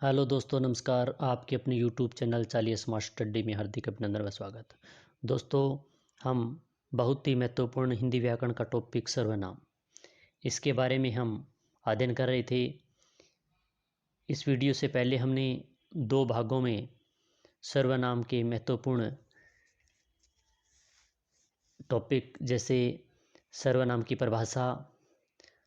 Hello दोस्तों, नमस्कार। आपके अपने यूट्यूब चैनल चालिए स्मार्ट स्टडी में हार्दिक अभिनंदन व स्वागत। दोस्तों, हम बहुत ही महत्वपूर्ण हिंदी व्याकरण का टॉपिक सर्वनाम, इसके बारे में हम अध्ययन कर रहे थे। इस वीडियो से पहले हमने दो भागों में सर्वनाम के महत्वपूर्ण टॉपिक जैसे सर्वनाम की परिभाषा,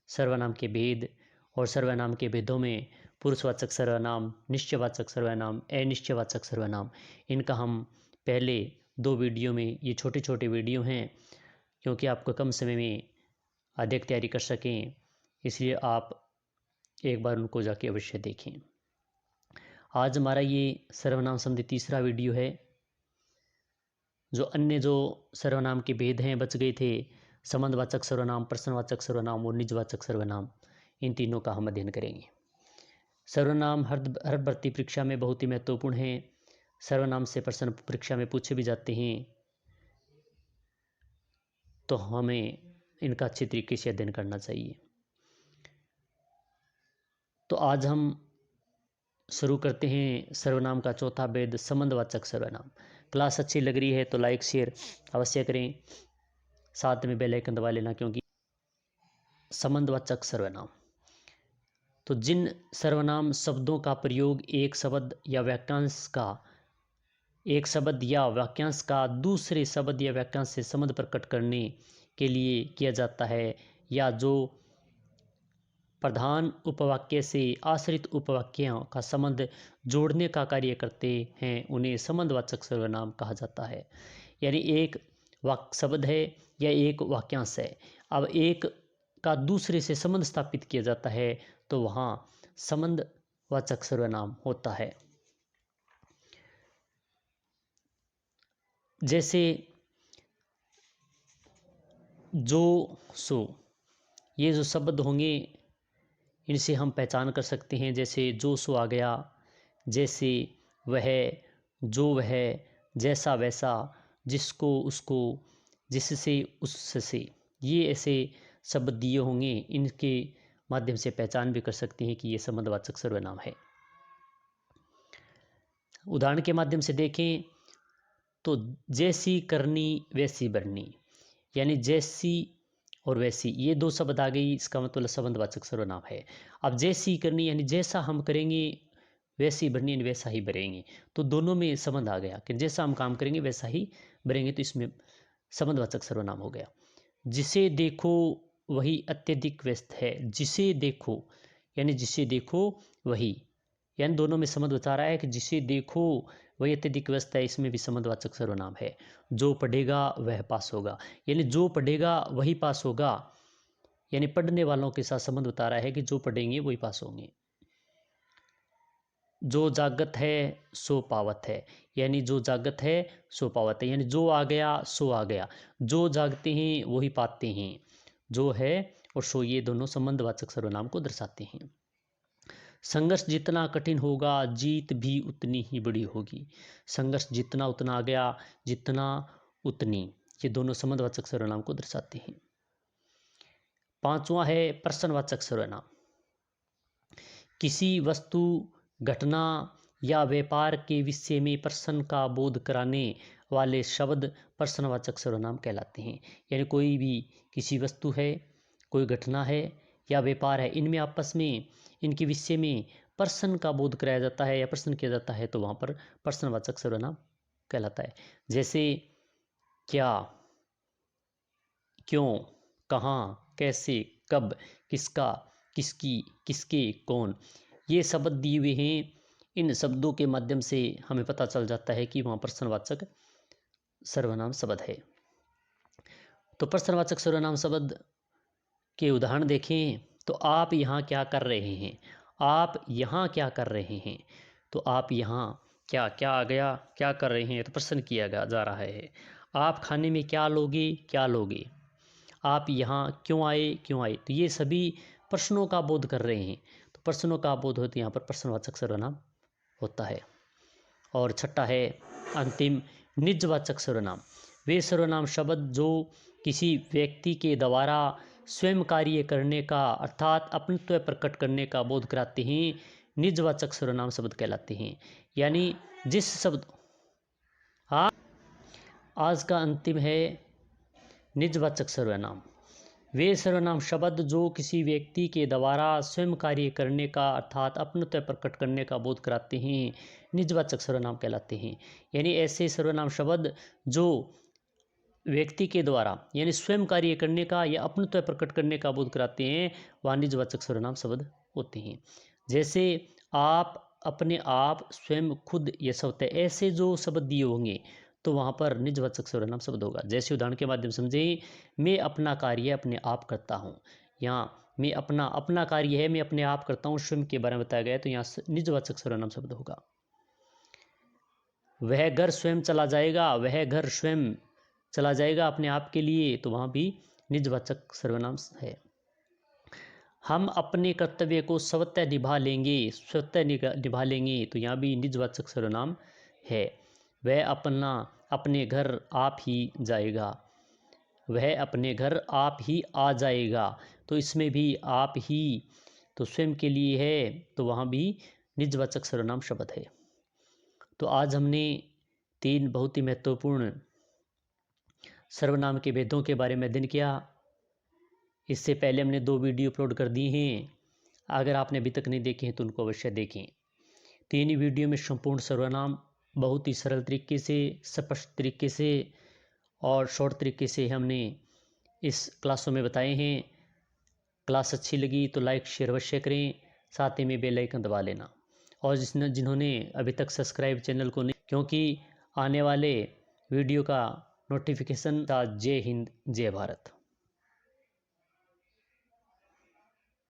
सर्वनाम के भेद और सर्वनाम के भेदों में पुरुषवाचक सर्वनाम, निश्चयवाचक सर्वनाम, अनिश्चयवाचक सर्वनाम, इनका हम पहले दो वीडियो में, ये छोटे छोटे वीडियो हैं क्योंकि आपको कम समय में अधिक तैयारी कर सकें, इसलिए आप एक बार उनको जाके अवश्य देखें। आज हमारा ये सर्वनाम संधि तीसरा वीडियो है। जो सर्वनाम के भेद हैं बच गए थे, संबंधवाचक सर्वनाम, प्रश्नवाचक सर्वनाम और निजवाचक सर्वनाम, इन तीनों का हम अध्ययन करेंगे। सर्वनाम हर भर्ती परीक्षा में बहुत ही महत्वपूर्ण है। सर्वनाम से प्रश्न परीक्षा में पूछे भी जाते हैं, तो हमें इनका अच्छी तरीके से अध्ययन करना चाहिए। तो आज हम शुरू करते हैं सर्वनाम का चौथा भेद, संबंधवाचक सर्वनाम। क्लास अच्छी लग रही है तो लाइक शेयर अवश्य करें, साथ में बेल आइकन दबा लेना। क्योंकि संबंधवाचक सर्वनाम, तो जिन सर्वनाम शब्दों का प्रयोग एक शब्द या वाक्यांश का दूसरे शब्द या वाक्यांश से संबंध प्रकट करने के लिए किया जाता है, या जो प्रधान उपवाक्य से आश्रित उपवाक्यों का संबंध जोड़ने का कार्य करते हैं, उन्हें संबंधवाचक सर्वनाम कहा जाता है। यानी एक शब्द है या एक वाक्यांश है, अब एक का दूसरे से संबंध स्थापित किया जाता है तो वहाँ संबंधवाचक सर्वनाम होता है। जैसे जो, सो, ये जो शब्द होंगे इनसे हम पहचान कर सकते हैं। जैसे जो सो आ गया, जैसे वह, जो वह, जैसा वैसा, जिसको उसको, जिससे उससे, ये ऐसे शब्द दिए होंगे, इनके माध्यम से पहचान भी कर सकते हैं कि ये संबंधवाचक सर्वनाम है। उदाहरण के माध्यम से देखें तो जैसी करनी वैसी बरनी, यानी जैसी और वैसी, ये दो शब्द आ गई, इसका मतलब संबंधवाचक सर्वनाम है। अब जैसी करनी यानी जैसा हम करेंगे, वैसी भरनी यानी वैसा ही भरेंगे, तो दोनों में संबंध आ गया कि जैसा हम काम करेंगे वैसा ही भरेंगे, तो इसमें संबंधवाचक सर्वनाम हो गया। जिसे देखो वही अत्यधिक व्यस्त है, जिसे देखो यानी जिसे देखो वही, यानी दोनों में संबंध बता रहा है कि जिसे देखो वही अत्यधिक व्यस्त है, इसमें भी संबंधवाचक सर्वनाम है। जो पढ़ेगा वह पास होगा, यानी जो पढ़ेगा वही पास होगा, यानी पढ़ने वालों के साथ संबंध बता रहा है कि जो पढ़ेंगे वही पास होंगे। जो जागत है सो पावत है, यानी जो जागत है सो पावत है, यानी जो आ गया सो आ गया, जो जागते हैं वही पाते हैं। जो है और सो, ये दोनों संबंधवाचक सर्वनाम को दर्शाते हैं। संघर्ष जितना कठिन होगा जीत भी उतनी ही बड़ी होगी, संघर्ष जितना उतना आ गया, जितना उतनी, ये दोनों संबंधवाचक सर्वनाम को दर्शाते हैं। पांचवा है प्रश्नवाचक सर्वनाम। किसी वस्तु, घटना या व्यापार के विषय में प्रश्न का बोध कराने वाले शब्द प्रश्नवाचक सर्वनाम कहलाते हैं। यानी कोई भी किसी वस्तु है, कोई घटना है या व्यापार है, इनमें आपस में, इनके विषय में प्रश्न का बोध कराया जाता है या प्रश्न किया जाता है, तो वहाँ पर प्रश्नवाचक सर्वनाम कहलाता है। जैसे क्या, क्यों, कहाँ, कैसे, कब, किसका, किसकी, किसके, कौन, ये शब्द दिए हुए हैं। इन शब्दों के माध्यम से हमें पता चल जाता है कि वहाँ प्रश्नवाचक सर्वनाम शब्द है। तो प्रश्नवाचक सर्वनाम शब्द के उदाहरण देखें तो आप यहाँ क्या कर रहे हैं, आप यहाँ क्या कर रहे हैं, तो आप यहाँ क्या, क्या आ गया, क्या कर रहे हैं, तो प्रश्न किया जा रहा है। आप खाने में क्या लोगे, क्या लोगे, आप यहाँ क्यों आए, क्यों आए, तो ये सभी प्रश्नों का बोध कर रहे हैं, तो प्रश्नों का बोध होते यहाँ पर प्रश्नवाचक सर्वनाम होता है। और छठा है अंतिम निजवाचक सर्वनाम। वे सर्वनाम शब्द जो किसी व्यक्ति के द्वारा स्वयं कार्य करने का, अर्थात अपनत्व प्रकट करने का बोध कराते हैं, निजवाचक सर्वनाम शब्द कहलाते हैं। यानी जिस शब्द आज का अंतिम है निजवाचक सर्वनाम। वे सर्वनाम शब्द जो किसी व्यक्ति के द्वारा स्वयं कार्य करने का अर्थात अपनत्व प्रकट करने का बोध कराते हैं, निजवाचक सर्वनाम कहलाते हैं। यानी ऐसे सर्वनाम शब्द जो व्यक्ति के द्वारा यानी स्वयं कार्य करने का या अपनत्व प्रकट करने का बोध कराते हैं, वह निजवाचक सर्वनाम शब्द होते हैं। जैसे आप, अपने आप, स्वयं, खुद, ये शब्द है, ऐसे जो शब्द दिए होंगे तो वहाँ पर निजवाचक सर्वनाम शब्द होगा। जैसे उदाहरण के माध्यम से समझें, मैं अपना कार्य अपने आप करता हूँ। यहाँ मैं अपना कार्य है, मैं अपने आप करता हूँ, स्वयं के बारे में बताया गया है, तो यहाँ निजवाचक सर्वनाम शब्द होगा। वह घर स्वयं चला जाएगा, वह घर स्वयं चला जाएगा अपने आप के लिए, तो वहाँ भी निजवाचक सर्वनाम है। हम अपने कर्तव्य को स्वतः निभा लेंगे, स्वतः निभा लेंगे, तो यहाँ भी निजवाचक सर्वनाम है। वह अपने घर आप ही जाएगा, वह अपने घर आप ही आ जाएगा, तो इसमें भी आप ही तो स्वयं के लिए है, तो वहाँ भी निजवाचक सर्वनाम शब्द है। तो आज हमने 3 बहुत ही महत्वपूर्ण सर्वनाम के भेदों के बारे में अध्ययन किया। इससे पहले हमने 2 वीडियो अपलोड कर दिए हैं, अगर आपने अभी तक नहीं देखे हैं तो उनको अवश्य देखें। 3 वीडियो में संपूर्ण सर्वनाम बहुत ही सरल तरीके से, स्पष्ट तरीके से और शॉर्ट तरीके से हमने इस क्लासों में बताए हैं। क्लास अच्छी लगी तो लाइक शेयर अवश्य करें, साथ ही में बेल आइकन दबा लेना। और जिन्होंने अभी तक सब्सक्राइब चैनल को नहीं, क्योंकि आने वाले वीडियो का नोटिफिकेशन था। जय हिंद, जय भारत।